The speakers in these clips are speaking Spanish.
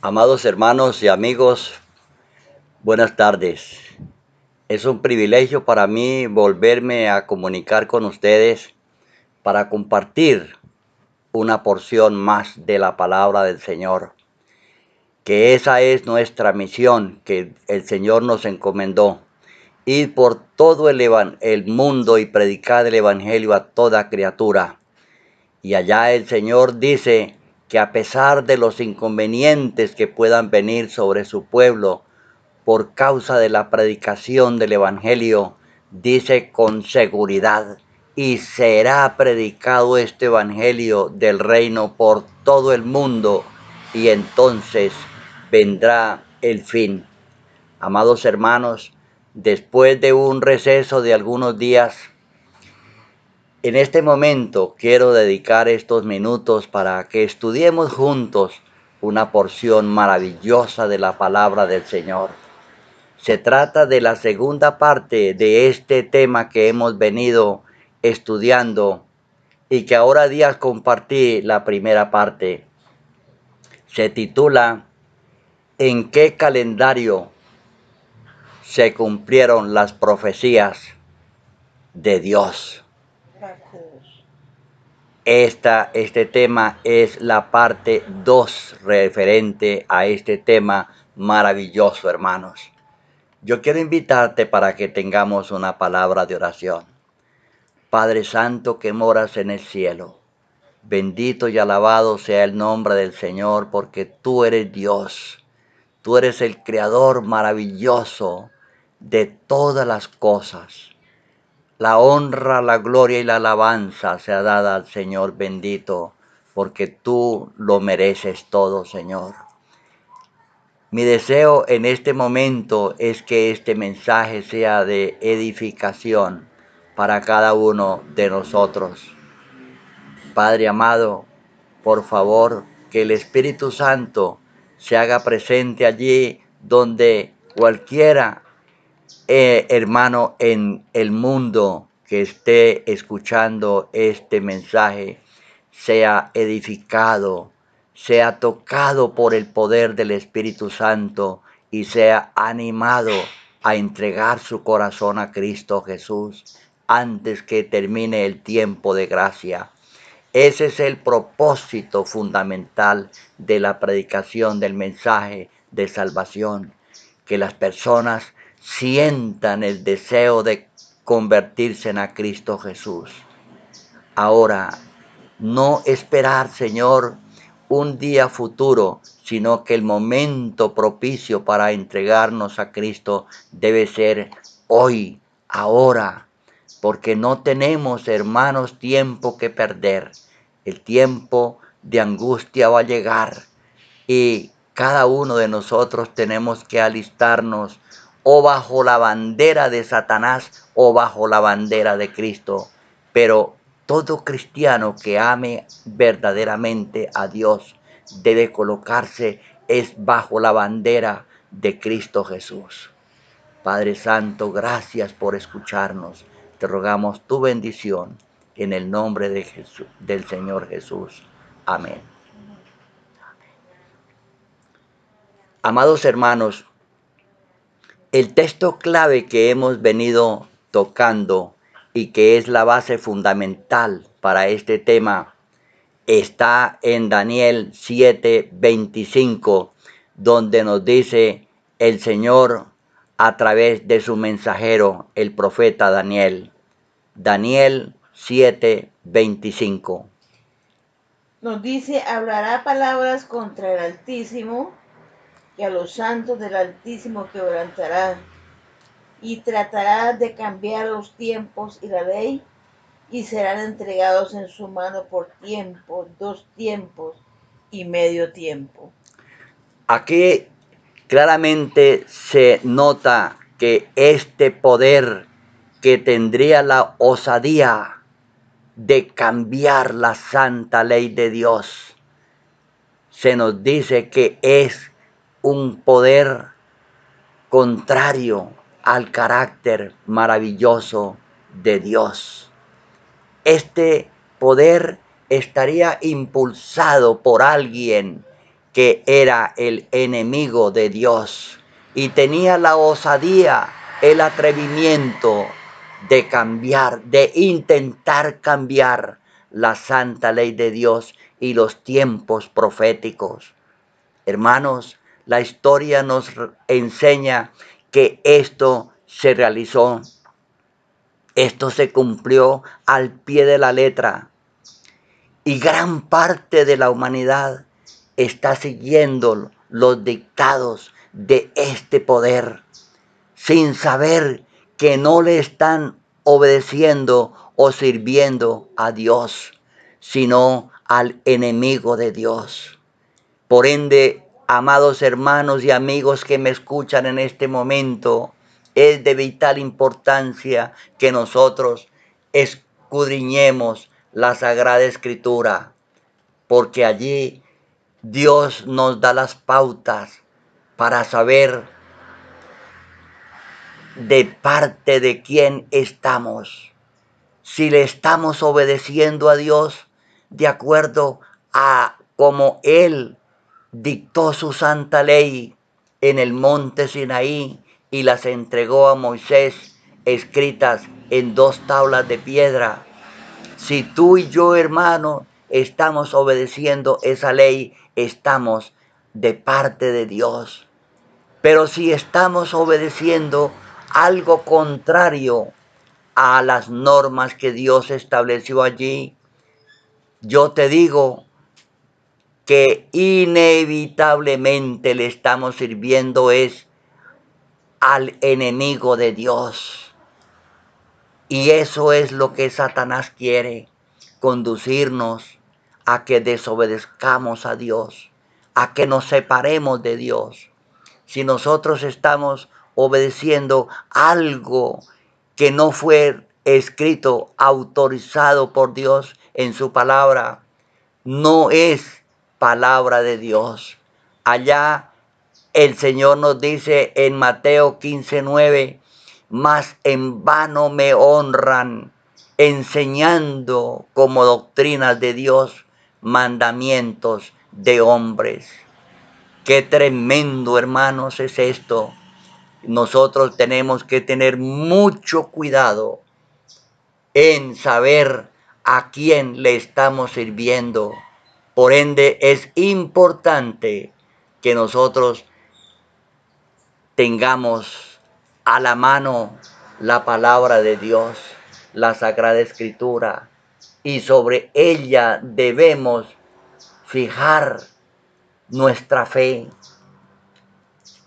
Amados hermanos y amigos, buenas tardes. Es un privilegio para mí volverme a comunicar con ustedes para compartir una porción más de la palabra del Señor, que esa es nuestra misión que el Señor nos encomendó: ir por todo el mundo y predicar el Evangelio a toda criatura. Y allá el Señor dice que a pesar de los inconvenientes que puedan venir sobre su pueblo, por causa de la predicación del Evangelio, dice con seguridad: y será predicado este Evangelio del reino por todo el mundo, y entonces vendrá el fin. Amados hermanos, después de un receso de algunos días, en este momento quiero dedicar estos minutos para que estudiemos juntos una porción maravillosa de la palabra del Señor. Se trata de la segunda parte de este tema que hemos venido estudiando y que ahora días compartí la primera parte. Se titula ¿En qué calendario se cumplieron las profecías de Dios? Este tema es la parte 2 referente a este tema maravilloso, hermanos. Yo quiero invitarte para que tengamos una palabra de oración. Padre Santo que moras en el cielo, bendito y alabado sea el nombre del Señor, porque tú eres Dios. Tú eres el Creador maravilloso de todas las cosas. La honra, la gloria y la alabanza sea dada al Señor bendito, porque tú lo mereces todo, Señor. Mi deseo en este momento es que este mensaje sea de edificación para cada uno de nosotros. Padre amado, por favor, que el Espíritu Santo se haga presente allí donde cualquiera hermano en el mundo que esté escuchando este mensaje sea edificado, sea tocado por el poder del Espíritu Santo y sea animado a entregar su corazón a Cristo Jesús antes que termine el tiempo de gracia. Ese es el propósito fundamental de la predicación del mensaje de salvación, que las personas sientan el deseo de convertirse a Cristo Jesús. Ahora, no esperar, Señor, un día futuro, sino que el momento propicio para entregarnos a Cristo debe ser hoy, ahora, porque no tenemos, hermanos, tiempo que perder. El tiempo de angustia va a llegar y cada uno de nosotros tenemos que alistarnos o bajo la bandera de Satanás o bajo la bandera de Cristo. Pero todo cristiano que ame verdaderamente a Dios debe colocarse es bajo la bandera de Cristo Jesús. Padre Santo, gracias por escucharnos. Te rogamos tu bendición en el nombre de Jesús, del Señor Jesús. Amén. Amados hermanos, el texto clave que hemos venido tocando y que es la base fundamental para este tema está en Daniel 7:25, donde nos dice el Señor a través de su mensajero, el profeta Daniel. Daniel 7:25. Nos dice: hablará palabras contra el Altísimo, y a los santos del Altísimo quebrantará, y tratará de cambiar los tiempos y la ley, y serán entregados en su mano por tiempo, 2 tiempos y medio tiempo. Aquí claramente se nota que este poder que tendría la osadía de cambiar la santa ley de Dios, se nos dice que es un poder contrario al carácter maravilloso de Dios. Este poder estaría impulsado por alguien que era el enemigo de Dios y tenía la osadía, el atrevimiento de cambiar, de intentar cambiar la santa ley de Dios y los tiempos proféticos. Hermanos, la historia nos enseña que esto se realizó, esto se cumplió al pie de la letra y gran parte de la humanidad está siguiendo los dictados de este poder sin saber que no le están obedeciendo o sirviendo a Dios, sino al enemigo de Dios. Por ende, amados hermanos y amigos que me escuchan en este momento, es de vital importancia que nosotros escudriñemos la Sagrada Escritura, porque allí Dios nos da las pautas para saber de parte de quién estamos. Si le estamos obedeciendo a Dios de acuerdo a como Él dictó su santa ley en el monte Sinaí y las entregó a Moisés escritas en 2 tablas de piedra. Si tú y yo, hermano, estamos obedeciendo esa ley, estamos de parte de Dios. Pero si estamos obedeciendo algo contrario a las normas que Dios estableció allí, yo te digo que inevitablemente le estamos sirviendo es al enemigo de Dios. Y eso es lo que Satanás quiere, conducirnos a que desobedezcamos a Dios, a que nos separemos de Dios. Si nosotros estamos obedeciendo algo que no fue escrito, autorizado por Dios en su palabra, no es palabra de Dios. Allá el Señor nos dice en Mateo 15:9, mas en vano me honran, enseñando como doctrinas de Dios mandamientos de hombres. Qué tremendo, hermanos, es esto. Nosotros tenemos que tener mucho cuidado en saber a quién le estamos sirviendo. Por ende, es importante que nosotros tengamos a la mano la palabra de Dios, la Sagrada Escritura, y sobre ella debemos fijar nuestra fe.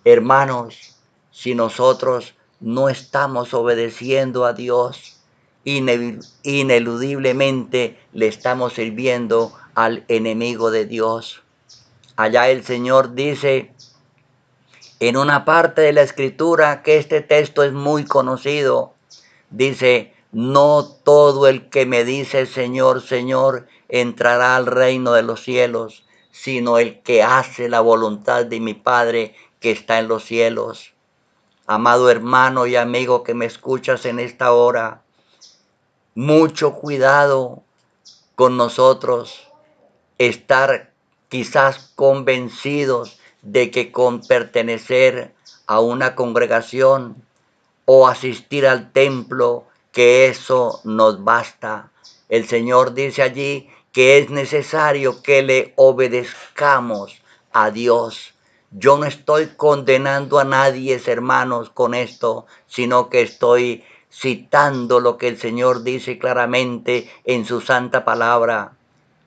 Hermanos, si nosotros no estamos obedeciendo a Dios, ineludiblemente le estamos sirviendo al enemigo de Dios. Allá el Señor dice en una parte de la Escritura que este texto es muy conocido. Dice, no todo el que me dice Señor, Señor, entrará al reino de los cielos, sino el que hace la voluntad de mi Padre que está en los cielos. Amado hermano y amigo que me escuchas en esta hora, mucho cuidado con nosotros, estar quizás convencidos de que con pertenecer a una congregación o asistir al templo, que eso nos basta. El Señor dice allí que es necesario que le obedezcamos a Dios. Yo no estoy condenando a nadie, hermanos, con esto, sino que estoy citando lo que el Señor dice claramente en su santa palabra.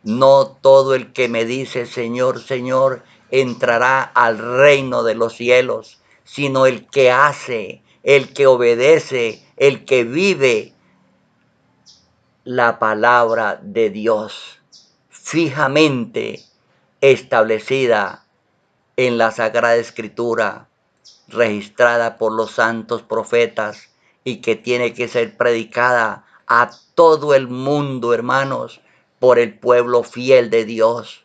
No todo el que me dice Señor, Señor, entrará al reino de los cielos, sino el que hace, el que obedece, el que vive la palabra de Dios fijamente establecida en la Sagrada Escritura, registrada por los santos profetas y que tiene que ser predicada a todo el mundo, hermanos, por el pueblo fiel de Dios,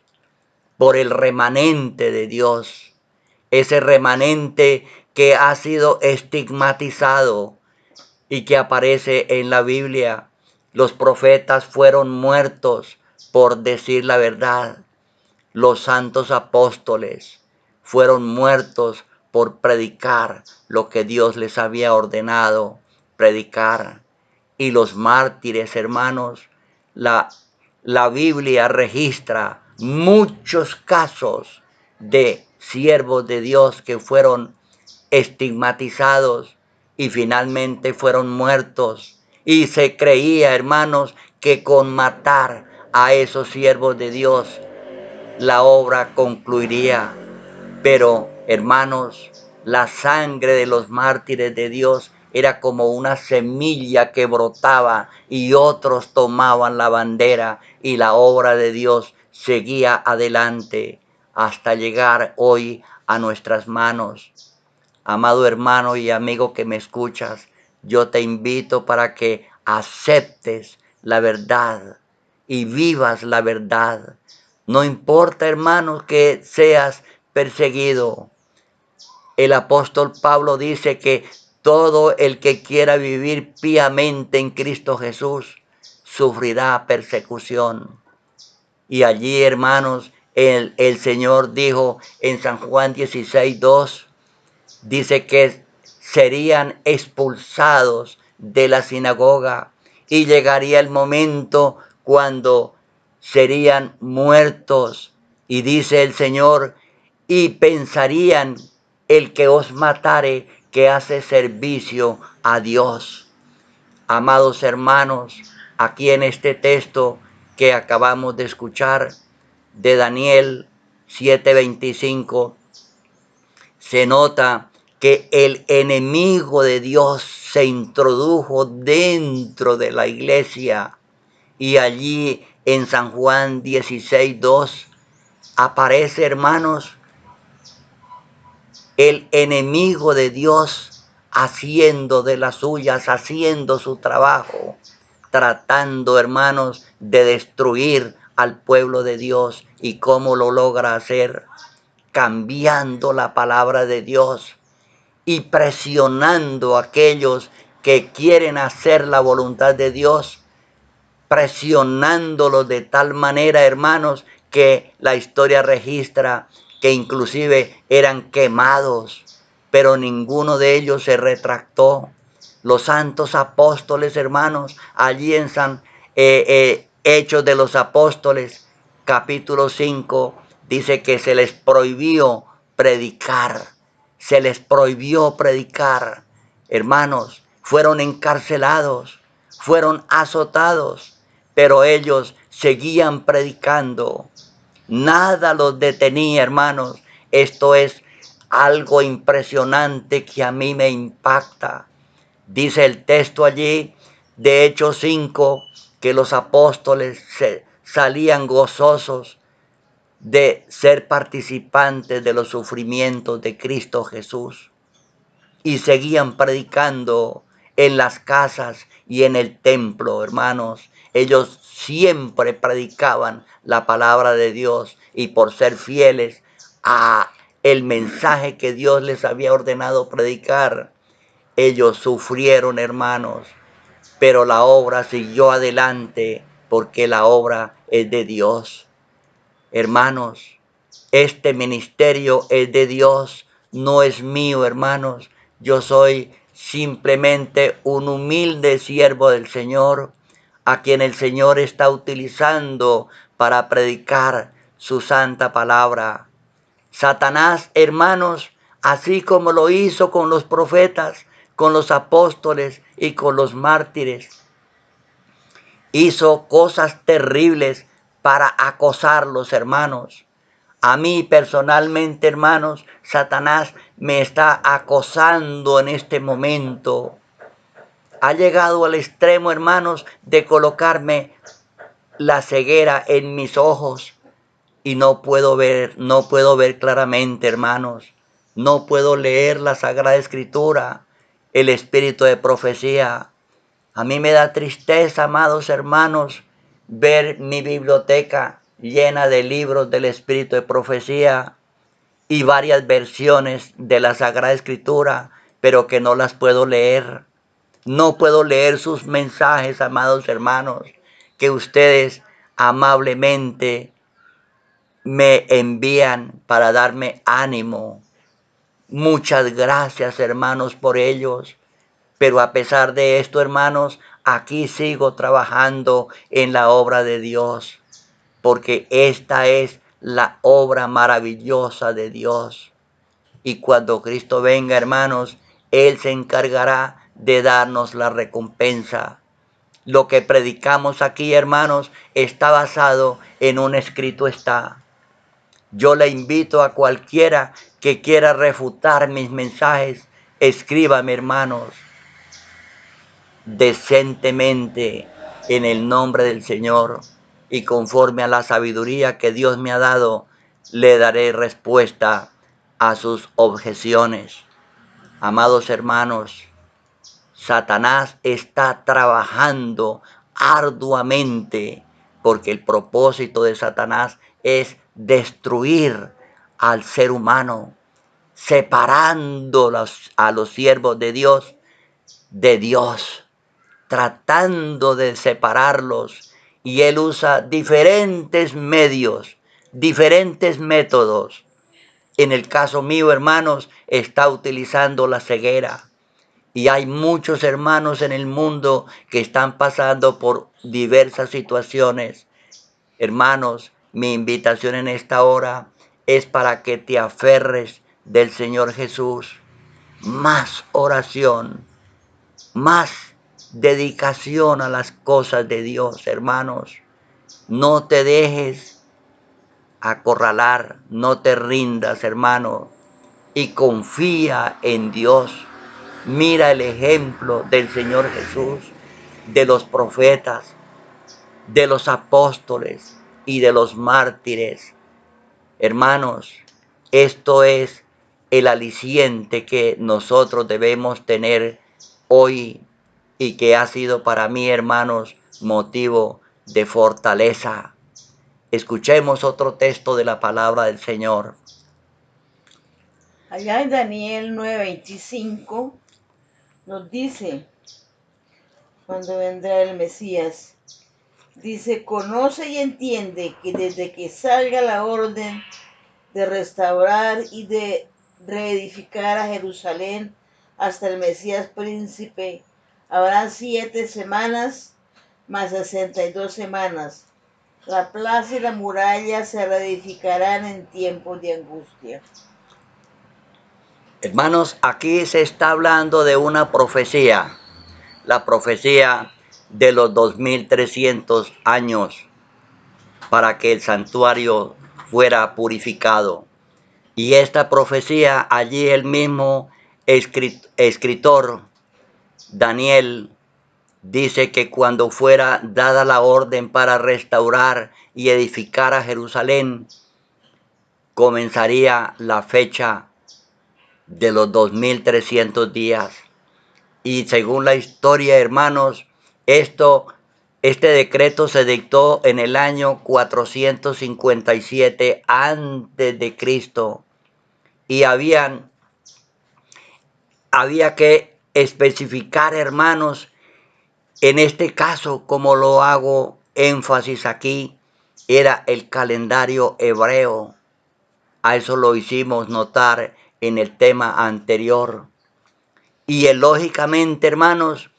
por el remanente de Dios, ese remanente que ha sido estigmatizado y que aparece en la Biblia. Los profetas fueron muertos por decir la verdad. Los santos apóstoles fueron muertos por predicar lo que Dios les había ordenado predicar. Y los mártires, hermanos, la, la Biblia registra muchos casos de siervos de Dios que fueron estigmatizados y finalmente fueron muertos. Y se creía, hermanos, que con matar a esos siervos de Dios la obra concluiría. Pero, hermanos, la sangre de los mártires de Dios era como una semilla que brotaba y otros tomaban la bandera y la obra de Dios seguía adelante hasta llegar hoy a nuestras manos. Amado hermano y amigo que me escuchas, yo te invito para que aceptes la verdad y vivas la verdad. No importa, hermanos, que seas perseguido. El apóstol Pablo dice que todo el que quiera vivir piamente en Cristo Jesús sufrirá persecución. Y allí, hermanos, el Señor dijo en San Juan 16:2, dice que serían expulsados de la sinagoga y llegaría el momento cuando serían muertos. Y dice el Señor, y pensarían el que os matare que hace servicio a Dios. Amados hermanos, aquí en este texto que acabamos de escuchar de Daniel 7:25, se nota que el enemigo de Dios se introdujo dentro de la iglesia y allí en San Juan 16:2 aparece, hermanos, el enemigo de Dios haciendo de las suyas, haciendo su trabajo, tratando, hermanos, de destruir al pueblo de Dios. ¿Y cómo lo logra hacer? Cambiando la palabra de Dios y presionando a aquellos que quieren hacer la voluntad de Dios, presionándolos de tal manera, hermanos, que la historia registra que inclusive eran quemados, pero ninguno de ellos se retractó. Los santos apóstoles, hermanos, allí en Hechos de los Apóstoles, capítulo 5, dice que se les prohibió predicar. Se les prohibió predicar. Hermanos, fueron encarcelados, fueron azotados, pero ellos seguían predicando. Nada los detenía, hermanos. Esto es algo impresionante que a mí me impacta. Dice el texto allí de Hechos 5 que los apóstoles salían gozosos de ser participantes de los sufrimientos de Cristo Jesús y seguían predicando en las casas y en el templo, hermanos. Ellos siempre predicaban la palabra de Dios y por ser fieles a el mensaje que Dios les había ordenado predicar, ellos sufrieron, hermanos, pero la obra siguió adelante porque la obra es de Dios. Hermanos, este ministerio es de Dios, no es mío, hermanos. Yo soy simplemente un humilde siervo del Señor, a quien el Señor está utilizando para predicar su santa palabra. Satanás, hermanos, así como lo hizo con los profetas, con los apóstoles y con los mártires, hizo cosas terribles para acosarlos, hermanos. A mí personalmente, hermanos, Satanás me está acosando en este momento. Ha llegado al extremo, hermanos, de colocarme la ceguera en mis ojos y no puedo ver claramente, hermanos. No puedo leer la Sagrada Escritura, el espíritu de profecía. A mí me da tristeza, amados hermanos, ver mi biblioteca llena de libros del espíritu de profecía y varias versiones de la Sagrada Escritura, pero que no las puedo leer. No puedo leer sus mensajes, amados hermanos, que ustedes amablemente me envían para darme ánimo. Muchas gracias, hermanos, por ellos. Pero a pesar de esto, hermanos, aquí sigo trabajando en la obra de Dios, porque esta es la obra maravillosa de Dios. Y cuando Cristo venga, hermanos, Él se encargará de darnos la recompensa. Lo que predicamos aquí, hermanos, está basado en un escrito está. Yo le invito a cualquiera que quiera refutar mis mensajes, escríbame, hermanos, decentemente en el nombre del Señor, y conforme a la sabiduría que Dios me ha dado, le daré respuesta a sus objeciones. Amados hermanos, Satanás está trabajando arduamente porque el propósito de Satanás es destruir al ser humano, separando a los siervos de Dios, tratando de separarlos. Y él usa diferentes medios, diferentes métodos. En el caso mío, hermanos, está utilizando la ceguera. Y hay muchos hermanos en el mundo que están pasando por diversas situaciones. Hermanos, mi invitación en esta hora es para que te aferres del Señor Jesús. Más oración, más dedicación a las cosas de Dios, hermanos. No te dejes acorralar, no te rindas, hermano, y confía en Dios. Mira el ejemplo del Señor Jesús, de los profetas, de los apóstoles y de los mártires. Hermanos, esto es el aliciente que nosotros debemos tener hoy y que ha sido para mí, hermanos, motivo de fortaleza. Escuchemos otro texto de la palabra del Señor. Allá en Daniel 9:25 nos dice, cuando vendrá el Mesías, dice, conoce y entiende que desde que salga la orden de restaurar y de reedificar a Jerusalén hasta el Mesías príncipe, habrán 7 semanas más 62 semanas. La plaza y la muralla se reedificarán en tiempos de angustia. Hermanos, aquí se está hablando de una profecía, la profecía de los 2300 años para que el santuario fuera purificado. Y esta profecía, allí el mismo escritor Daniel dice que cuando fuera dada la orden para restaurar y edificar a Jerusalén, comenzaría la fecha de los 2300 días. Y según la historia, hermanos, este decreto se dictó en el año 457 antes de Cristo. Y había que especificar, hermanos, en este caso, como lo hago énfasis aquí, era el calendario hebreo. A eso lo hicimos notar en el tema anterior. Y lógicamente, hermanos,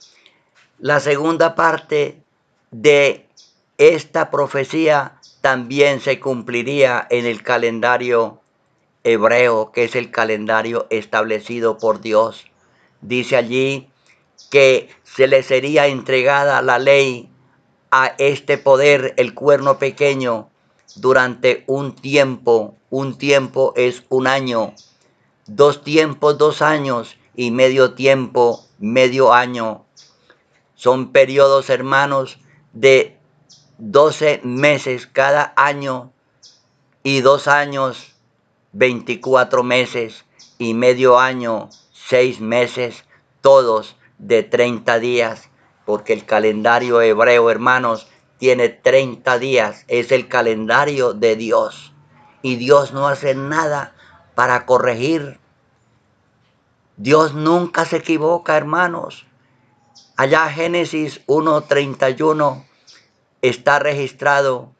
la segunda parte de esta profecía también se cumpliría en el calendario hebreo, que es el calendario establecido por Dios. Dice allí que se le sería entregada la ley a este poder, el cuerno pequeño, durante un tiempo. Un tiempo es un año, 2 tiempos, 2 años, y medio tiempo, medio año. Son periodos, hermanos, de 12 meses cada año, y 2 años, 24 meses, y medio año, 6 meses, todos de 30 días, porque el calendario hebreo, hermanos, tiene 30 días, es el calendario de Dios, y Dios no hace nada para corregir. Dios nunca se equivoca, hermanos. Allá Génesis 1:31 está registrado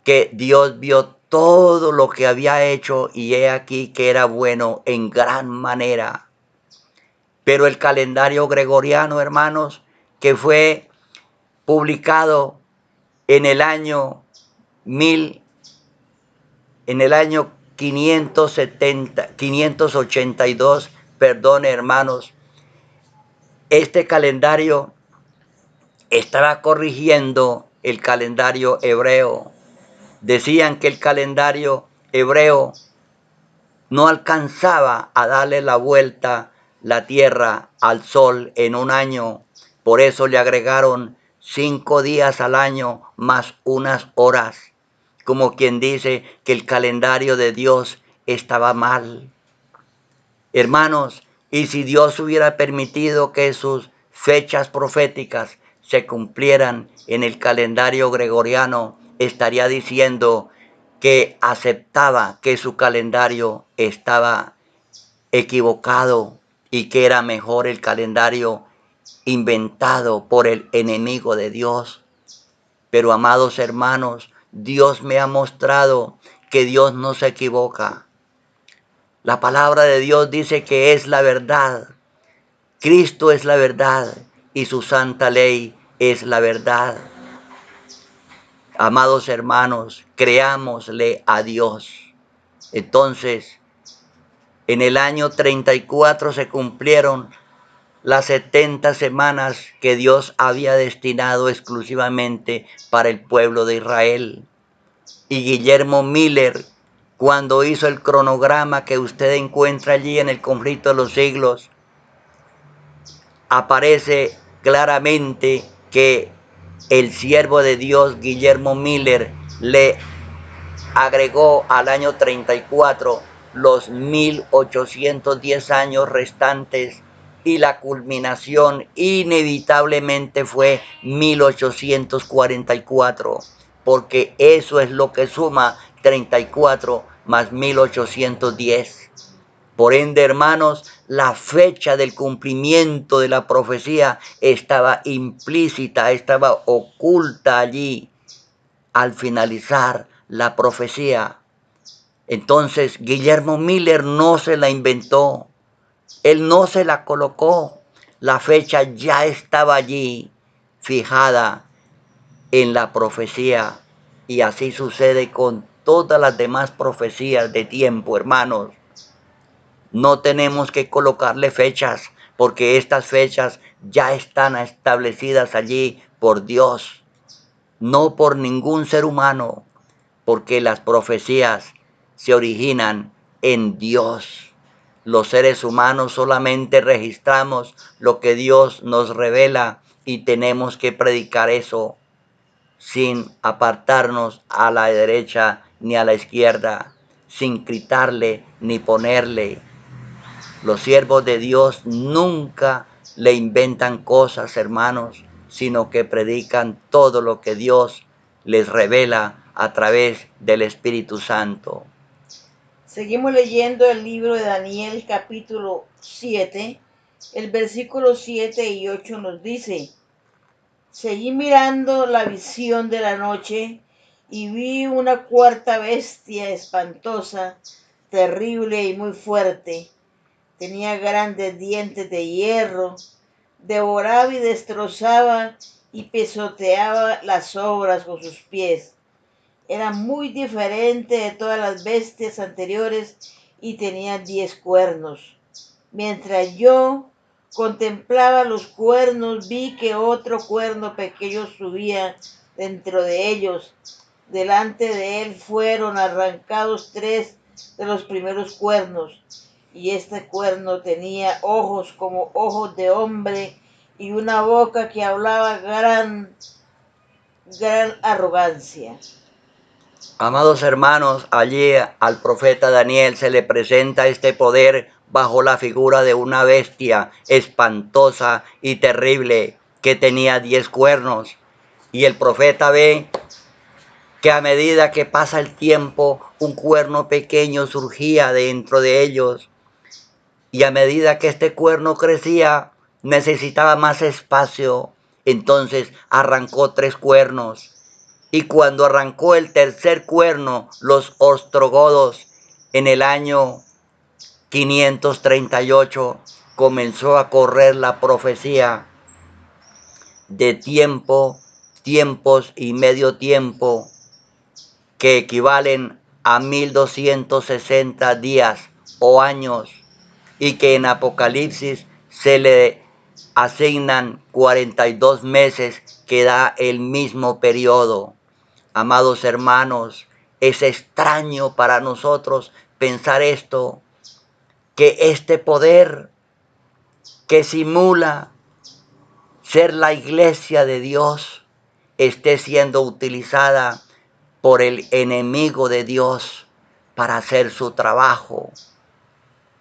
que Dios vio todo lo que había hecho y he aquí que era bueno en gran manera. Pero el calendario gregoriano, hermanos, que fue publicado en el año 1000, en el año 582, perdón, hermanos, este calendario estaba corrigiendo el calendario hebreo. Decían que el calendario hebreo no alcanzaba a darle la vuelta la tierra al sol en un año. Por eso le agregaron 5 días al año más unas horas. Como quien dice que el calendario de Dios estaba mal. Hermanos, y si Dios hubiera permitido que sus fechas proféticas se cumplieran en el calendario gregoriano, estaría diciendo que aceptaba que su calendario estaba equivocado y que era mejor el calendario inventado por el enemigo de Dios. Pero amados hermanos, Dios me ha mostrado que Dios no se equivoca. La palabra de Dios dice que es la verdad. Cristo es la verdad y su santa ley es la verdad. Amados hermanos, creámosle a Dios. Entonces, en el año 34 se cumplieron las 70 semanas que Dios había destinado exclusivamente para el pueblo de Israel. Y Guillermo Miller, cuando hizo el cronograma que usted encuentra allí en el Conflicto de los Siglos, aparece claramente que el siervo de Dios, Guillermo Miller, le agregó al año 34 los 1810 años restantes y la culminación inevitablemente fue 1844, porque eso es lo que suma 34 más 1810. Por ende, hermanos, la fecha del cumplimiento de la profecía estaba implícita, estaba oculta allí al finalizar la profecía. Entonces, Guillermo Miller no se la inventó, él no se la colocó, la fecha ya estaba allí, fijada en la profecía. Y así sucede con todas las demás profecías de tiempo, hermanos. No tenemos que colocarle fechas, porque estas fechas ya están establecidas allí por Dios, no por ningún ser humano, porque las profecías se originan en Dios. Los seres humanos solamente registramos lo que Dios nos revela y tenemos que predicar eso sin apartarnos a la derecha ni a la izquierda, sin gritarle ni ponerle. Los siervos de Dios nunca le inventan cosas, hermanos, sino que predican todo lo que Dios les revela a través del Espíritu Santo. Seguimos leyendo el libro de Daniel capítulo 7. El versículo 7 y 8 nos dice: seguí mirando la visión de la noche y vi una cuarta bestia espantosa, terrible y muy fuerte. Tenía grandes dientes de hierro, devoraba y destrozaba y pisoteaba las obras con sus pies. Era muy diferente de todas las bestias anteriores y tenía 10 cuernos. Mientras yo contemplaba los cuernos, vi que otro cuerno pequeño subía dentro de ellos. Delante de él fueron arrancados 3 de los primeros cuernos, y este cuerno tenía ojos como ojos de hombre y una boca que hablaba gran arrogancia. Amados hermanos, allí al profeta Daniel se le presenta este poder bajo la figura de una bestia espantosa y terrible que tenía 10 cuernos. Y el profeta ve que a medida que pasa el tiempo, un cuerno pequeño surgía dentro de ellos. Y a medida que este cuerno crecía, necesitaba más espacio. Entonces arrancó 3 cuernos Y cuando arrancó el tercer cuerno, los ostrogodos, en el año 538, comenzó a correr la profecía de tiempos y medio tiempo, que equivalen a 1260 días o años, y que en Apocalipsis se le asignan 42 meses, que da el mismo periodo. Amados hermanos, es extraño para nosotros pensar esto, que este poder que simula ser la iglesia de Dios esté siendo utilizada por el enemigo de Dios para hacer su trabajo,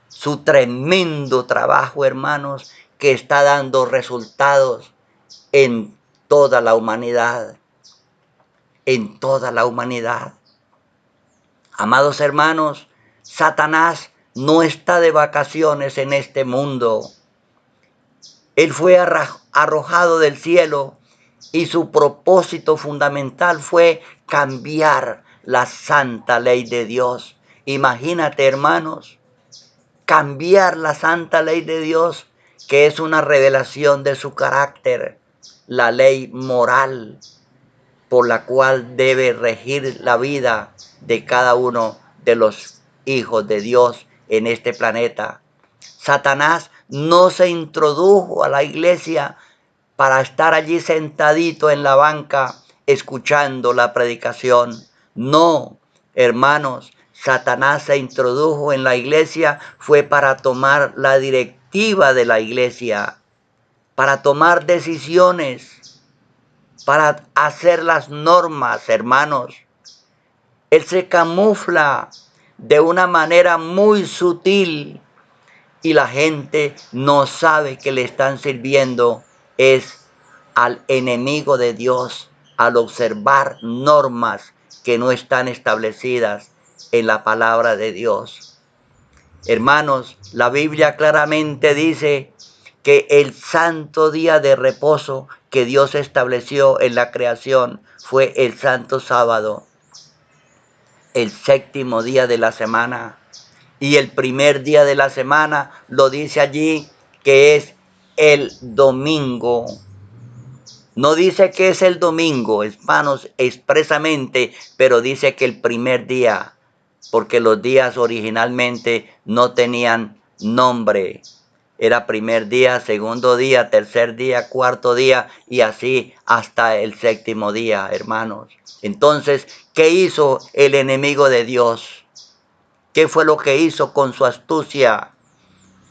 su tremendo trabajo, hermanos, que está dando resultados en toda la humanidad, en toda la humanidad. Amados hermanos, Satanás no está de vacaciones en este mundo. Él fue arrojado del cielo y su propósito fundamental fue cambiar la santa ley de Dios. Imagínate, hermanos, cambiar la santa ley de Dios, que es una revelación de su carácter, la ley moral por la cual debe regir la vida de cada uno de los hijos de Dios en este planeta. Satanás no se introdujo a la iglesia para estar allí sentadito en la banca escuchando la predicación. No, hermanos, Satanás se introdujo en la iglesia fue para tomar la directiva de la iglesia, para tomar decisiones, para hacer las normas, hermanos. Él se camufla de una manera muy sutil y la gente no sabe que le están sirviendo es al enemigo de Dios, al observar normas que no están establecidas en la palabra de Dios. Hermanos, la Biblia claramente dice que el santo día de reposo que Dios estableció en la creación fue el santo sábado, el séptimo día de la semana. Y el primer día de la semana lo dice allí que es el domingo. No dice que es el domingo, hermanos, expresamente, pero dice que el primer día, porque los días originalmente no tenían nombre. Era primer día, segundo día, tercer día, cuarto día y así hasta el séptimo día, hermanos. Entonces, ¿qué hizo el enemigo de Dios? ¿Qué fue lo que hizo con su astucia?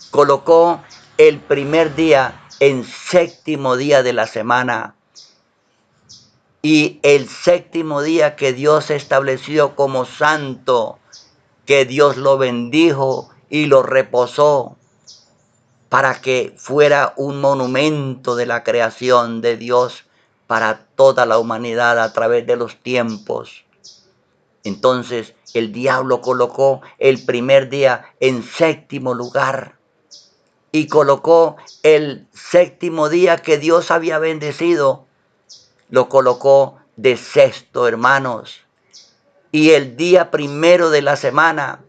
Colocó el primer día en séptimo día de la semana. Y el séptimo día que Dios estableció como santo, que Dios lo bendijo y lo reposó para que fuera un monumento de la creación de Dios para toda la humanidad a través de los tiempos. Entonces el diablo colocó el primer día en séptimo lugar y colocó el séptimo día que Dios había bendecido, lo colocó de sexto, hermanos. Y el día primero de la semana,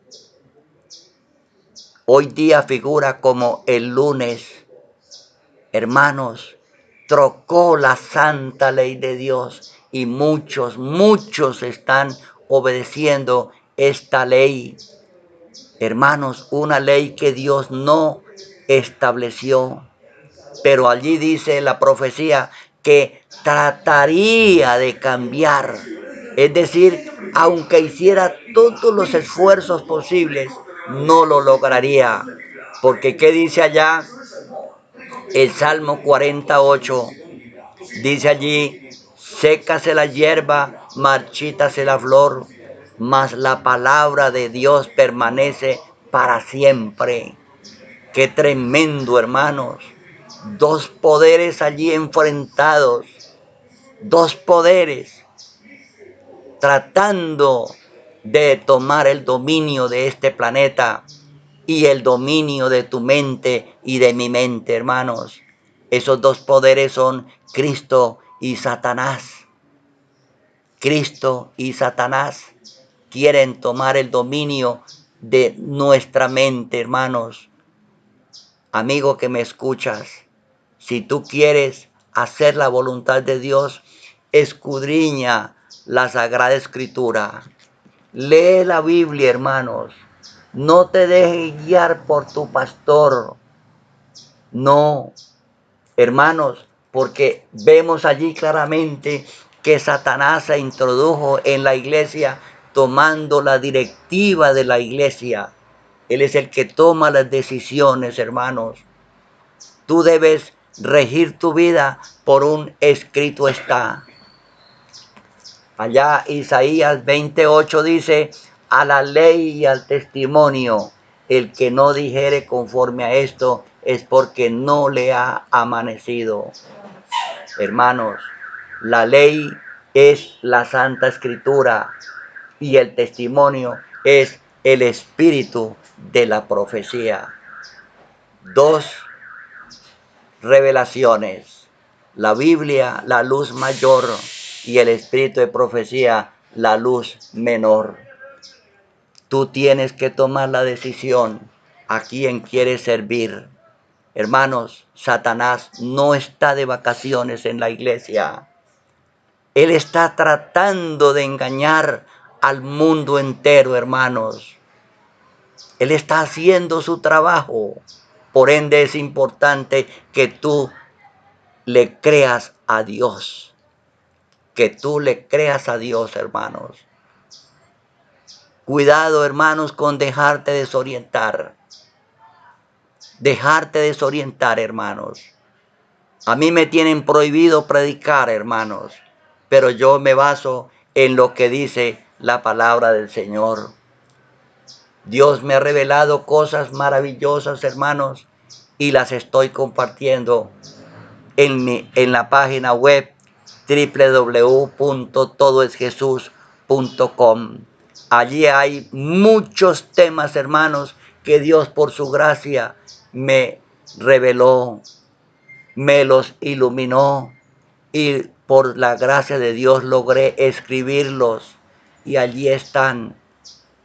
hoy día figura como el lunes, hermanos, trocó la santa ley de Dios y muchos están obedeciendo esta ley. Hermanos, una ley que Dios no estableció. Pero allí dice la profecía que trataría de cambiar. Es decir, aunque hiciera todos los esfuerzos posibles, no lo lograría. Porque ¿qué dice allá? El Salmo 48 dice allí: sécase la hierba, marchítase la flor, mas la palabra de Dios permanece para siempre. Qué tremendo, hermanos. Dos poderes allí enfrentados, dos poderes tratando de tomar el dominio de este planeta y el dominio de tu mente y de mi mente, hermanos. Esos dos poderes son Cristo y Satanás. Cristo y Satanás quieren tomar el dominio de nuestra mente, hermanos. Amigo que me escuchas, si tú quieres hacer la voluntad de Dios, escudriña la Sagrada Escritura. Lee la Biblia, hermanos. No te dejes guiar por tu pastor. No, hermanos, porque vemos allí claramente que Satanás se introdujo en la iglesia tomando la directiva de la iglesia. Él es el que toma las decisiones, hermanos. Tú debes regir tu vida por un escrito está. Allá Isaías 28 dice, a la ley y al testimonio, el que no dijere conforme a esto es porque no le ha amanecido. Hermanos, la ley es la Santa Escritura y el testimonio es el espíritu de la profecía. Dos revelaciones. La Biblia, la luz mayor, y el espíritu de profecía, la luz menor. Tú tienes que tomar la decisión a quién quieres servir. Hermanos, Satanás no está de vacaciones en la iglesia. Él está tratando de engañar al mundo entero, hermanos. Él está haciendo su trabajo. Por ende es importante que tú le creas a Dios. Que tú le creas a Dios, hermanos. Cuidado, hermanos, con dejarte desorientar. Dejarte desorientar, hermanos. A mí me tienen prohibido predicar, hermanos, pero yo me baso en lo que dice la palabra del Señor. Dios me ha revelado cosas maravillosas, hermanos, y las estoy compartiendo en la página web www.todoesjesus.com. Allí hay muchos temas, hermanos, que Dios por su gracia me reveló, me los iluminó y por la gracia de Dios logré escribirlos y allí están.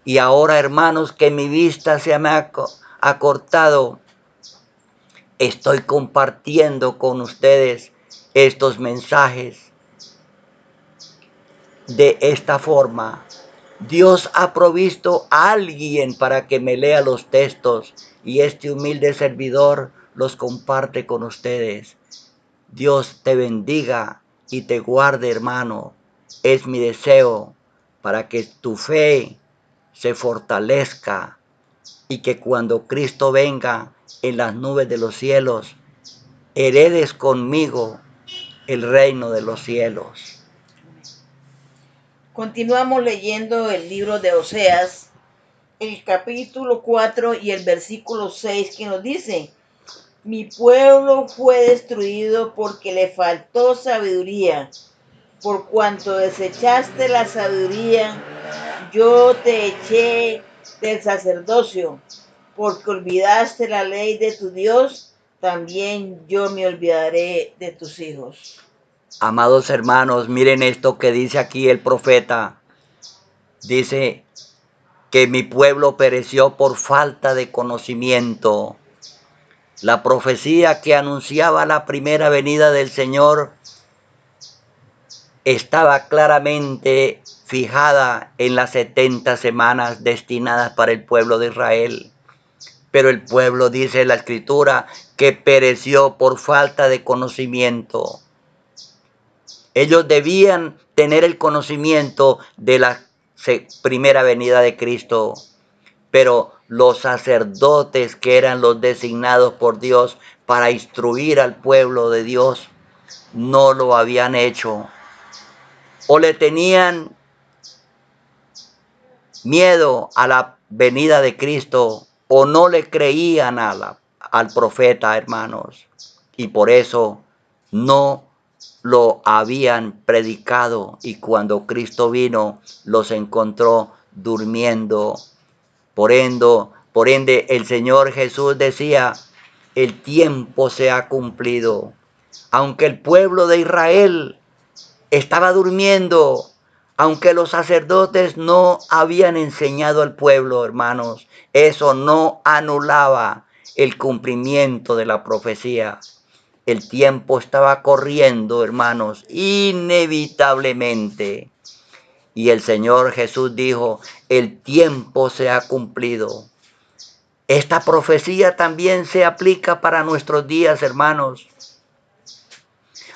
Y ahora, hermanos, que mi vista se me ha acortado, estoy compartiendo con ustedes estos mensajes de esta forma. Dios ha provisto a alguien para que me lea los textos y este humilde servidor los comparte con ustedes. Dios te bendiga y te guarde, hermano. Es mi deseo para que tu fe se fortalezca y que cuando Cristo venga en las nubes de los cielos, heredes conmigo el reino de los cielos. Continuamos leyendo el libro de Oseas, el capítulo 4 y el versículo 6, que nos dice: mi pueblo fue destruido porque le faltó sabiduría. Por cuanto desechaste la sabiduría, yo te eché del sacerdocio. Porque olvidaste la ley de tu Dios, también yo me olvidaré de tus hijos. Amados hermanos, miren esto que dice aquí el profeta. Dice que mi pueblo pereció por falta de conocimiento. La profecía que anunciaba la primera venida del Señor estaba claramente fijada en las 70 semanas destinadas para el pueblo de Israel. Pero el pueblo, dice la Escritura, que pereció por falta de conocimiento. Ellos debían tener el conocimiento de la primera venida de Cristo, pero los sacerdotes que eran los designados por Dios para instruir al pueblo de Dios no lo habían hecho, o le tenían miedo a la venida de Cristo, o no le creían al profeta, hermanos, y por eso no lo habían predicado, y cuando Cristo vino los encontró durmiendo. Por ende, el Señor Jesús decía, el tiempo se ha cumplido. Aunque el pueblo de Israel estaba durmiendo, Aunque los sacerdotes no habían enseñado al pueblo, hermanos, eso no anulaba el cumplimiento de la profecía. El tiempo estaba corriendo, hermanos, inevitablemente. Y el Señor Jesús dijo, el tiempo se ha cumplido. Esta profecía también se aplica para nuestros días, hermanos.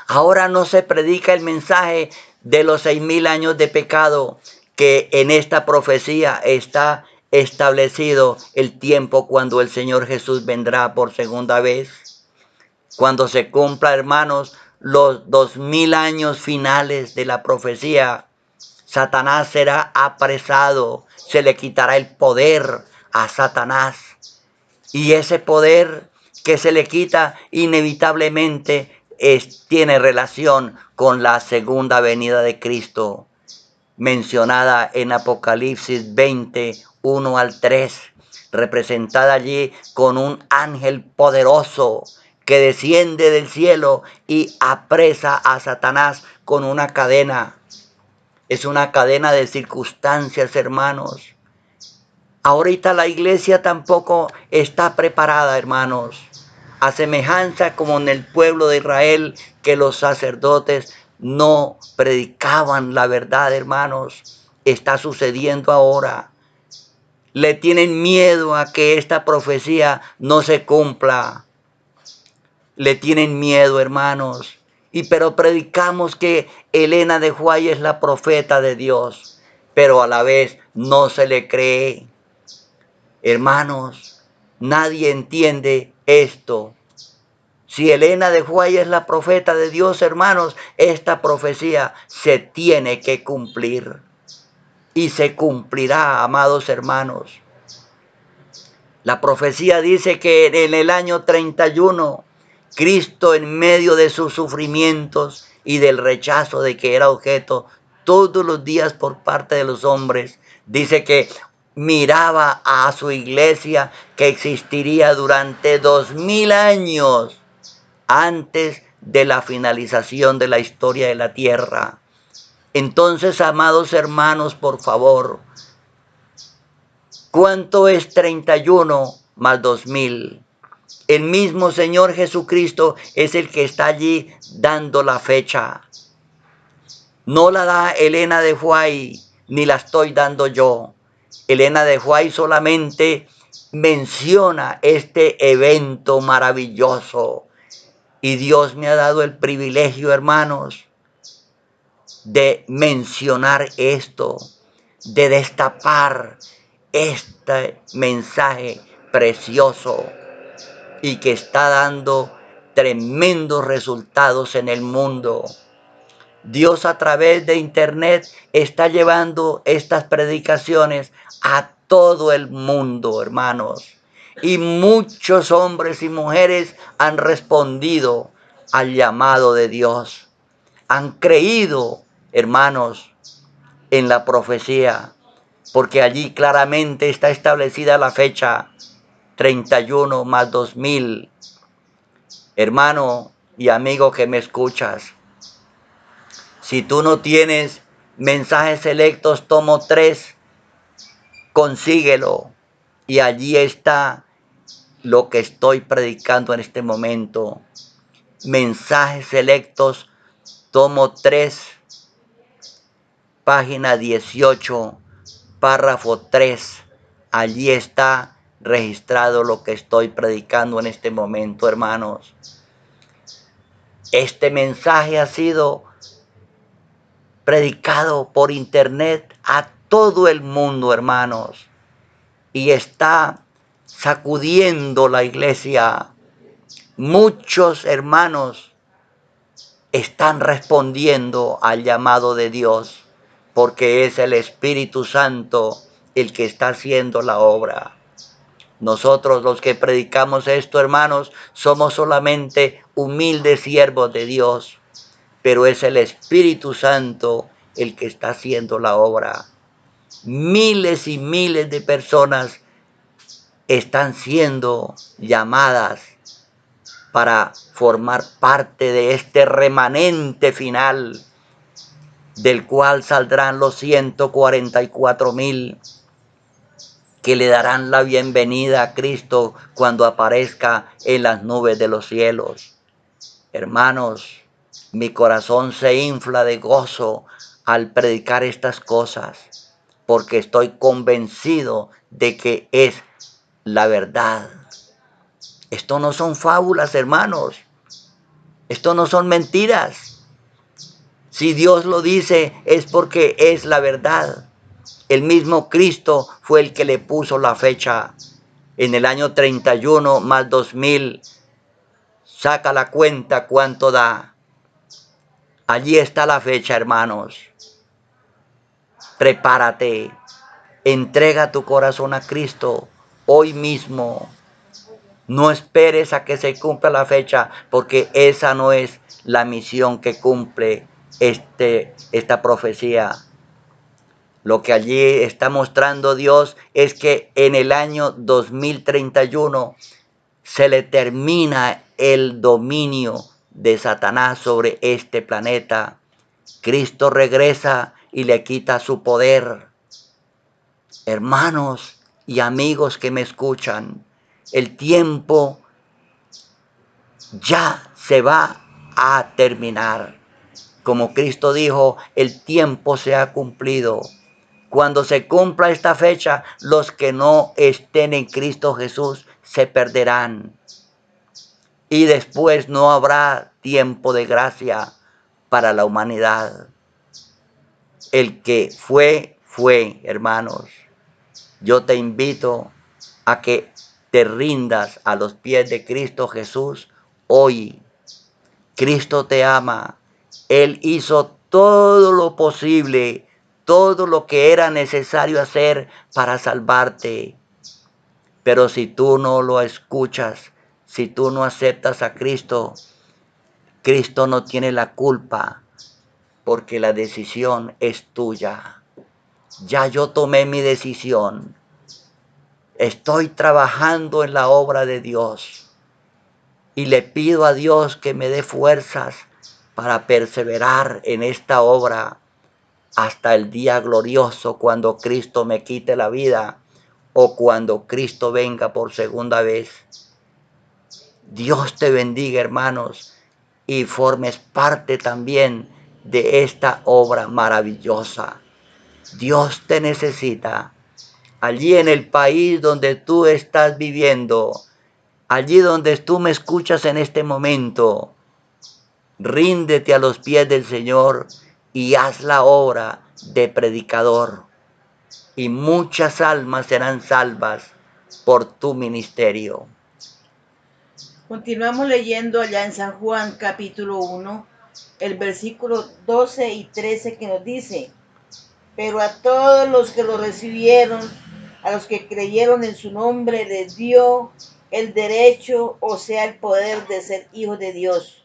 Ahora no se predica el mensaje de los 6,000 años de pecado, que en esta profecía está establecido el tiempo cuando el Señor Jesús vendrá por segunda vez. Cuando se cumpla, hermanos, los 2,000 años finales de la profecía, Satanás será apresado, se le quitará el poder a Satanás. Y ese poder que se le quita inevitablemente tiene relación con la segunda venida de Cristo, mencionada en Apocalipsis 21 al 3, representada allí con un ángel poderoso que desciende del cielo y apresa a Satanás con una cadena. Es una cadena de circunstancias, hermanos. Ahorita la iglesia tampoco está preparada, hermanos. A semejanza como en el pueblo de Israel, que los sacerdotes no predicaban la verdad, hermanos. Está sucediendo ahora. Le tienen miedo a que esta profecía no se cumpla. Le tienen miedo, hermanos. Pero predicamos que Elena de White es la profeta de Dios, pero a la vez no se le cree. Hermanos, nadie entiende esto. Si Elena de White es la profeta de Dios, hermanos, esta profecía se tiene que cumplir. Y se cumplirá, amados hermanos. La profecía dice que en el año 31, Cristo, en medio de sus sufrimientos y del rechazo de que era objeto todos los días por parte de los hombres, dice que miraba a su iglesia que existiría durante 2,000 años antes de la finalización de la historia de la tierra. Entonces, amados hermanos, por favor, ¿cuánto es 31 más 2,000? El mismo Señor Jesucristo es el que está allí dando la fecha. No la da Elena de White, ni la estoy dando yo. Elena de White solamente menciona este evento maravilloso. Y Dios me ha dado el privilegio, hermanos, de mencionar esto, de destapar este mensaje precioso y que está dando tremendos resultados en el mundo. Dios, a través de internet, está llevando estas predicaciones a todo el mundo, hermanos. Y muchos hombres y mujeres han respondido al llamado de Dios. Han creído, hermanos, en la profecía, porque allí claramente está establecida la fecha 31 más 2,000. Hermano y amigo que me escuchas, si tú no tienes mensajes selectos, tomo 3, consíguelo. Y allí está lo que estoy predicando en este momento. Mensajes selectos, tomo 3, página 18, párrafo 3. Allí está registrado lo que estoy predicando en este momento, hermanos. Este mensaje ha sido predicado por internet a todo el mundo, hermanos, y está sacudiendo la iglesia. Muchos hermanos están respondiendo al llamado de Dios, porque es el Espíritu Santo el que está haciendo la obra. Nosotros los que predicamos esto, hermanos, somos solamente humildes siervos de Dios, pero es el Espíritu Santo el que está haciendo la obra. Miles y miles de personas están siendo llamadas para formar parte de este remanente final del cual saldrán los 144,000 que le darán la bienvenida a Cristo cuando aparezca en las nubes de los cielos. Hermanos, mi corazón se infla de gozo al predicar estas cosas, porque estoy convencido de que es la verdad. Esto no son fábulas, hermanos. Esto no son mentiras. Si Dios lo dice, es porque es la verdad. El mismo Cristo fue el que le puso la fecha. En el año 31 más 2000, saca la cuenta cuánto da. Allí está la fecha, hermanos. Prepárate, entrega tu corazón a Cristo hoy mismo. No esperes a que se cumpla la fecha, porque esa no es la misión que cumple esta profecía. Lo que allí está mostrando Dios es que en el año 2031 se le termina el dominio de Satanás sobre este planeta. Cristo regresa y le quita su poder. Hermanos y amigos que me escuchan, el tiempo ya se va a terminar. Como Cristo dijo, el tiempo se ha cumplido. Cuando se cumpla esta fecha, los que no estén en Cristo Jesús se perderán. Y después no habrá tiempo de gracia para la humanidad. El que fue, fue, hermanos. Yo te invito a que te rindas a los pies de Cristo Jesús hoy. Cristo te ama. Él hizo todo lo posible, todo lo que era necesario hacer para salvarte. Pero si tú no lo escuchas, si tú no aceptas a Cristo, Cristo no tiene la culpa, porque la decisión es tuya. Ya yo tomé mi decisión. Estoy trabajando en la obra de Dios y le pido a Dios que me dé fuerzas para perseverar en esta obra hasta el día glorioso cuando Cristo me quite la vida o cuando Cristo venga por segunda vez. Dios te bendiga, hermanos, y formes parte también de esta obra maravillosa. Dios te necesita. Allí en el país donde tú estás viviendo, allí donde tú me escuchas en este momento, ríndete a los pies del Señor y haz la obra de predicador. Y muchas almas serán salvas por tu ministerio. Continuamos leyendo allá en San Juan capítulo 1, el versículo 12 y 13 que nos dice: pero a todos los que lo recibieron, a los que creyeron en su nombre, les dio el derecho, o sea, el poder de ser hijos de Dios.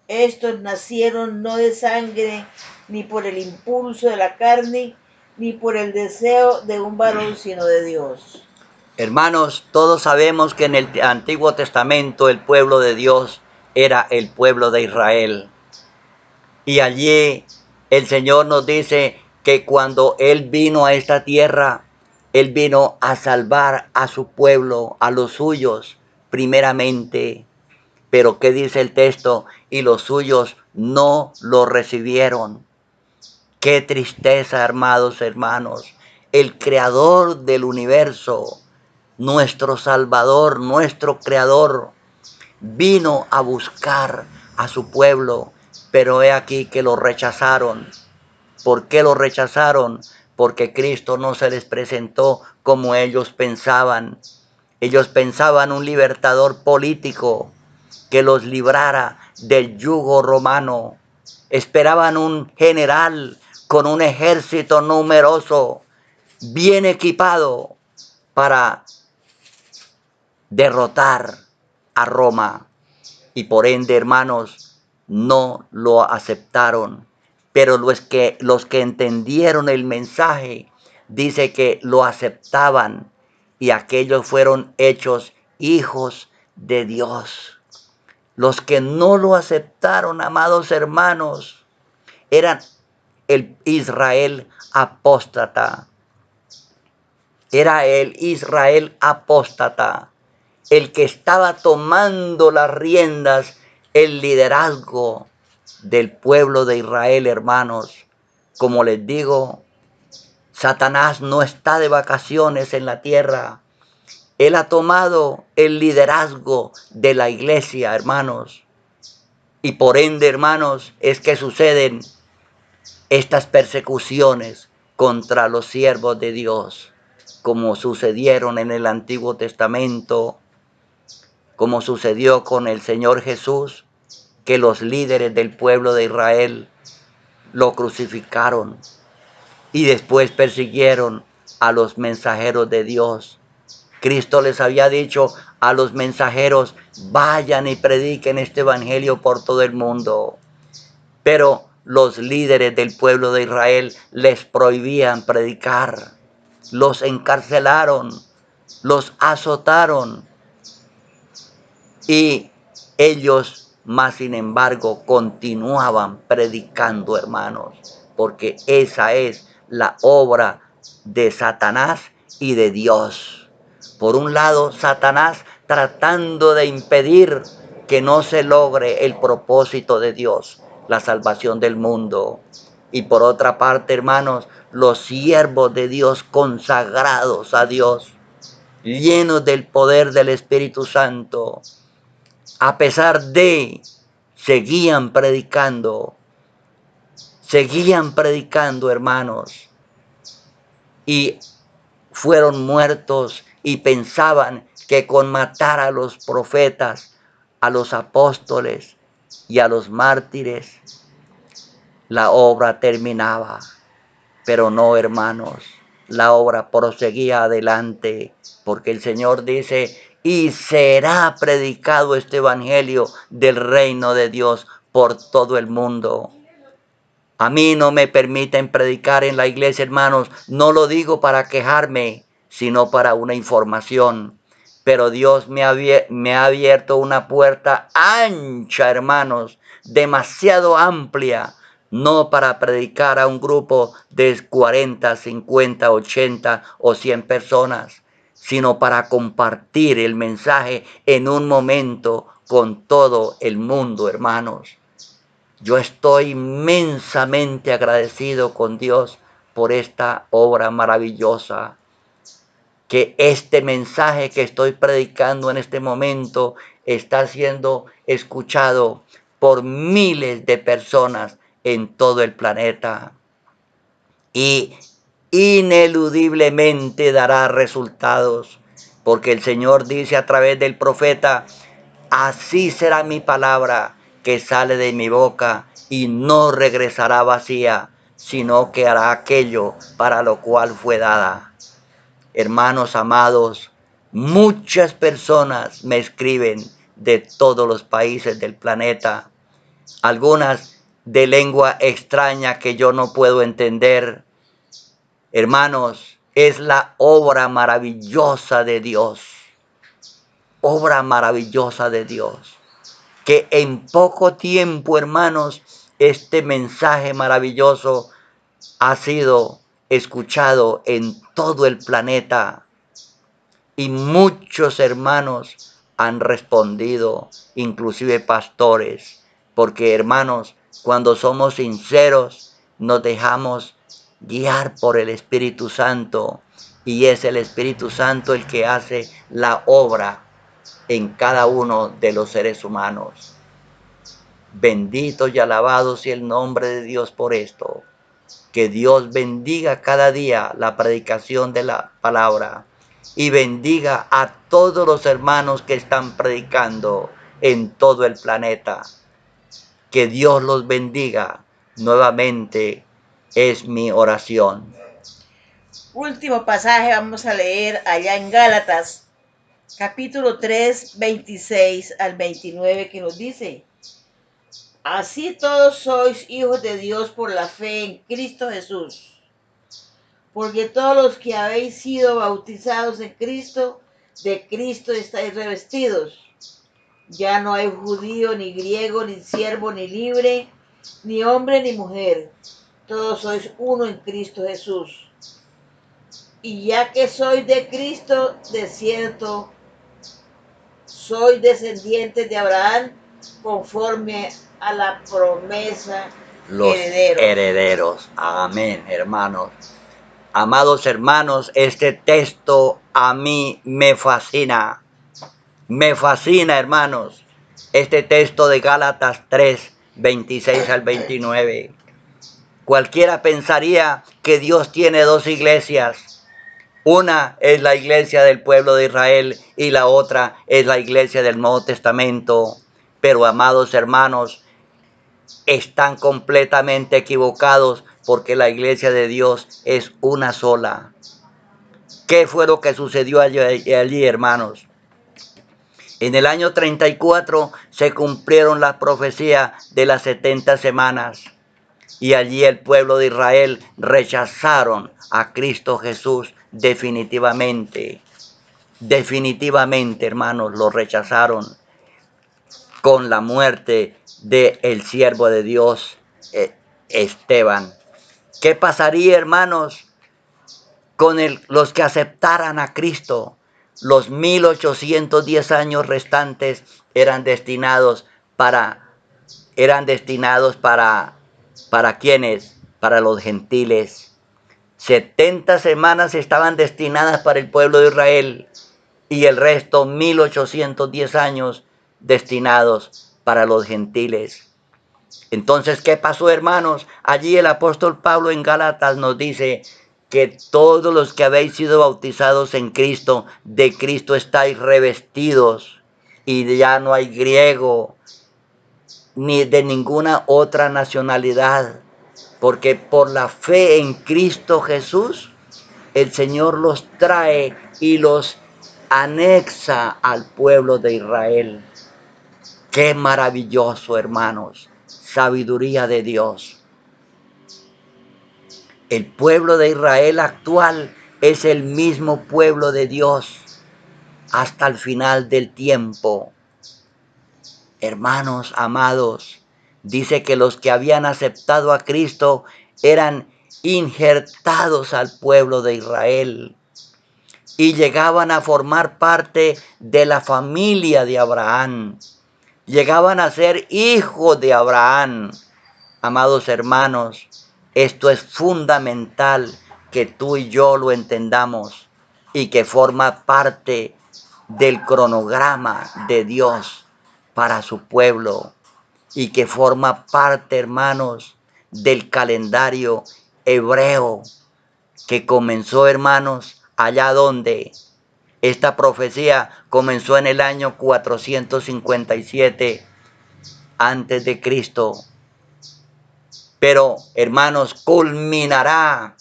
Estos nacieron no de sangre, ni por el impulso de la carne, ni por el deseo de un varón, sino de Dios. Hermanos, todos sabemos que en el Antiguo Testamento el pueblo de Dios era el pueblo de Israel. Y allí el Señor nos dice que cuando Él vino a esta tierra, Él vino a salvar a su pueblo, a los suyos, primeramente. Pero ¿qué dice el texto? Y los suyos no lo recibieron. Qué tristeza, amados hermanos. El creador del universo, nuestro Salvador, nuestro Creador, vino a buscar a su pueblo, pero he aquí que lo rechazaron. ¿Por qué lo rechazaron? Porque Cristo no se les presentó como ellos pensaban. Ellos pensaban un libertador político que los librara del yugo romano. Esperaban un general con un ejército numeroso, bien equipado para derrotar a Roma. Y por ende, hermanos, no lo aceptaron. Pero los que entendieron el mensaje, dice que lo aceptaban y aquellos fueron hechos hijos de Dios. Los que no lo aceptaron, amados hermanos, eran el Israel apóstata. Era el Israel apóstata, el que estaba tomando las riendas, el liderazgo del pueblo de Israel, hermanos. Como les digo, Satanás no está de vacaciones en la tierra. Él ha tomado el liderazgo de la iglesia, hermanos. Y por ende, hermanos, es que suceden estas persecuciones contra los siervos de Dios, como sucedieron en el Antiguo Testamento, como sucedió con el Señor Jesús, que los líderes del pueblo de Israel lo crucificaron y después persiguieron a los mensajeros de Dios. Cristo les había dicho a los mensajeros, vayan y prediquen este evangelio por todo el mundo. Pero los líderes del pueblo de Israel les prohibían predicar. Los encarcelaron, los azotaron. Y ellos, más sin embargo, continuaban predicando, hermanos, porque esa es la obra de Satanás y de Dios. Por un lado, Satanás tratando de impedir que no se logre el propósito de Dios, la salvación del mundo. Y por otra parte, hermanos, los siervos de Dios consagrados a Dios, llenos del poder del Espíritu Santo, a pesar de, seguían predicando, hermanos, y fueron muertos y pensaban que con matar a los profetas, a los apóstoles y a los mártires, la obra terminaba. Pero no, hermanos, la obra proseguía adelante, porque el Señor dice, y será predicado este evangelio del reino de Dios por todo el mundo. A mí no me permiten predicar en la iglesia, hermanos. No lo digo para quejarme, sino para una información. Pero Dios me ha abierto una puerta ancha, hermanos, demasiado amplia, no para predicar a un grupo de 40, 50, 80 o 100 personas, sino para compartir el mensaje en un momento con todo el mundo, hermanos. Yo estoy inmensamente agradecido con Dios por esta obra maravillosa, que este mensaje que estoy predicando en este momento está siendo escuchado por miles de personas en todo el planeta y ineludiblemente dará resultados, porque el Señor dice a través del profeta, así será mi palabra que sale de mi boca y no regresará vacía, sino que hará aquello para lo cual fue dada. Hermanos amados, muchas personas me escriben de todos los países del planeta, algunas de lengua extraña que yo no puedo entender. Hermanos, es la obra maravillosa de Dios, obra maravillosa de Dios, que en poco tiempo, hermanos, este mensaje maravilloso ha sido escuchado en todo el planeta y muchos hermanos han respondido, inclusive pastores, porque hermanos, cuando somos sinceros, nos dejamos guiar por el Espíritu Santo y es el Espíritu Santo el que hace la obra en cada uno de los seres humanos. Bendito y alabado sea el nombre de Dios por esto. Que Dios bendiga cada día la predicación de la palabra y bendiga a todos los hermanos que están predicando en todo el planeta. Que Dios los bendiga. Nuevamente es mi oración. Último pasaje vamos a leer allá en Gálatas, capítulo 3, 26 al 29, que nos dice, así todos sois hijos de Dios por la fe en Cristo Jesús, porque todos los que habéis sido bautizados en Cristo, de Cristo estáis revestidos. Ya no hay judío, ni griego, ni siervo, ni libre, ni hombre, ni mujer, todos sois uno en Cristo Jesús. Y ya que soy de Cristo, de cierto, soy descendiente de Abraham conforme a la promesa, Los herederos. herederos. Amén, hermanos. Amados hermanos, este texto a mí me fascina. Me fascina, hermanos. Este texto de Gálatas 3, 26 al 29. Cualquiera pensaría que Dios tiene dos iglesias. Una es la iglesia del pueblo de Israel y la otra es la iglesia del Nuevo Testamento. Pero, amados hermanos, están completamente equivocados porque la iglesia de Dios es una sola. ¿Qué fue lo que sucedió allí, hermanos? En el año 34 se cumplieron las profecías de las 70 semanas y allí el pueblo de Israel rechazaron a Cristo Jesús definitivamente. Definitivamente, hermanos, lo rechazaron con la muerte del siervo de Dios, Esteban. ¿Qué pasaría, hermanos, con los que aceptaran a Cristo? Los 1810 años restantes eran destinados ¿para quiénes? Para los gentiles. 70 semanas estaban destinadas para el pueblo de Israel y el resto, 1810 años, destinados para los gentiles. Entonces, ¿qué pasó, hermanos? Allí el apóstol Pablo en Gálatas nos dice que todos los que habéis sido bautizados en Cristo, de Cristo estáis revestidos, y ya no hay griego ni de ninguna otra nacionalidad, porque por la fe en Cristo Jesús, el Señor los trae y los anexa al pueblo de Israel. Qué maravilloso, hermanos, sabiduría de Dios. El pueblo de Israel actual es el mismo pueblo de Dios hasta el final del tiempo. Hermanos amados, dice que los que habían aceptado a Cristo eran injertados al pueblo de Israel y llegaban a formar parte de la familia de Abraham. Llegaban a ser hijos de Abraham. Amados hermanos, esto es fundamental que tú y yo lo entendamos y que forma parte del cronograma de Dios para su pueblo y que forma parte, hermanos, del calendario hebreo que comenzó, hermanos, allá donde esta profecía comenzó en el año 457 antes de Cristo. Pero, hermanos, culminará,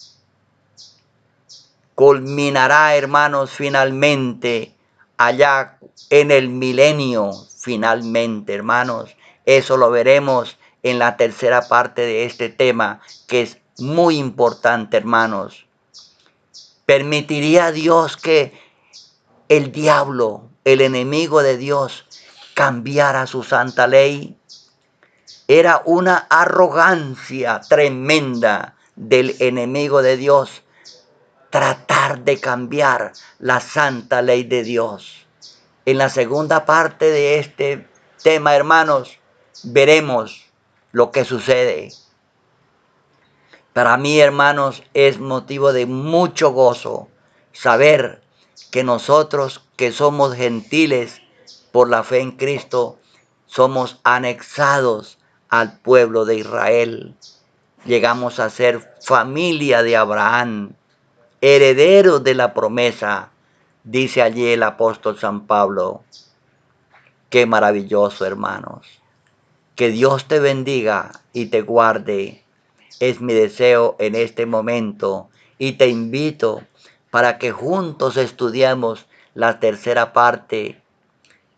hermanos, finalmente allá en el milenio, finalmente, hermanos. Eso lo veremos en la tercera parte de este tema, que es muy importante, hermanos. ¿Permitiría Dios que el diablo, el enemigo de Dios, cambiara su santa ley? Era una arrogancia tremenda del enemigo de Dios tratar de cambiar la santa ley de Dios. En la segunda parte de este tema, hermanos, veremos lo que sucede. Para mí, hermanos, es motivo de mucho gozo saber que nosotros que somos gentiles por la fe en Cristo, somos anexados al pueblo de Israel. Llegamos a ser familia de Abraham, herederos de la promesa, dice allí el apóstol San Pablo. Qué maravilloso, hermanos. Que Dios te bendiga y te guarde. Es mi deseo en este momento y te invito para que juntos estudiemos la tercera parte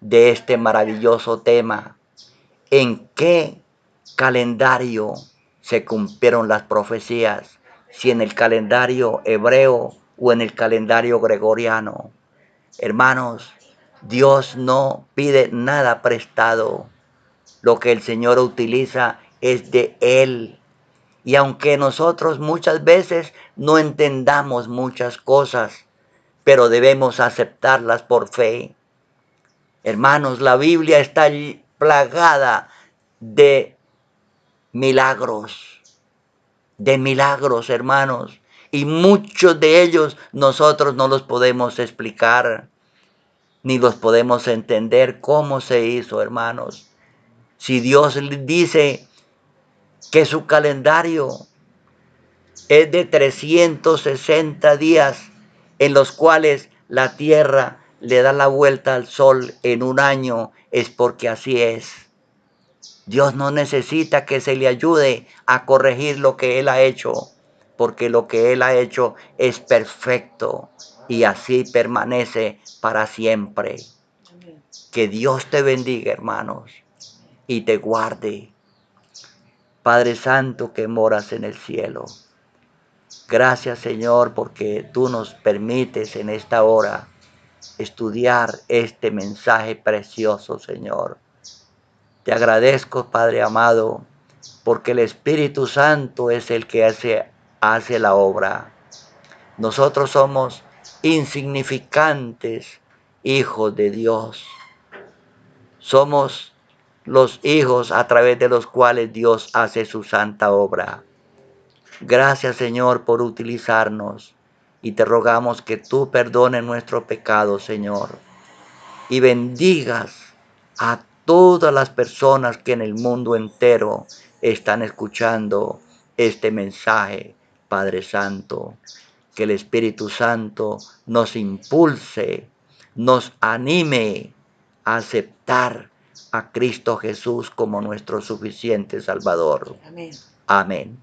de este maravilloso tema. ¿En qué calendario se cumplieron las profecías? Si en el calendario hebreo o en el calendario gregoriano. Hermanos, Dios no pide nada prestado. Lo que el Señor utiliza es de Él. Y aunque nosotros muchas veces no entendamos muchas cosas, pero debemos aceptarlas por fe. Hermanos, la Biblia está plagada de milagros, hermanos. Y muchos de ellos nosotros no los podemos explicar, ni los podemos entender cómo se hizo, hermanos. Si Dios dice que su calendario es de 360 días en los cuales la tierra le da la vuelta al sol en un año, es porque así es. Dios no necesita que se le ayude a corregir lo que Él ha hecho, porque lo que Él ha hecho es perfecto y así permanece para siempre. Amén. Que Dios te bendiga, hermanos, y te guarde. Padre Santo que moras en el cielo. Gracias, Señor, porque tú nos permites en esta hora estudiar este mensaje precioso, Señor. Te agradezco, Padre amado, porque el Espíritu Santo es el que hace la obra. Nosotros somos insignificantes hijos de Dios. Somos los hijos a través de los cuales Dios hace su santa obra. Gracias, Señor, por utilizarnos y te rogamos que tú perdones nuestro pecado, Señor, y bendigas a todas las personas que en el mundo entero están escuchando este mensaje, Padre Santo. Que el Espíritu Santo nos impulse, nos anime a aceptar a Cristo Jesús como nuestro suficiente Salvador. Amén. Amén.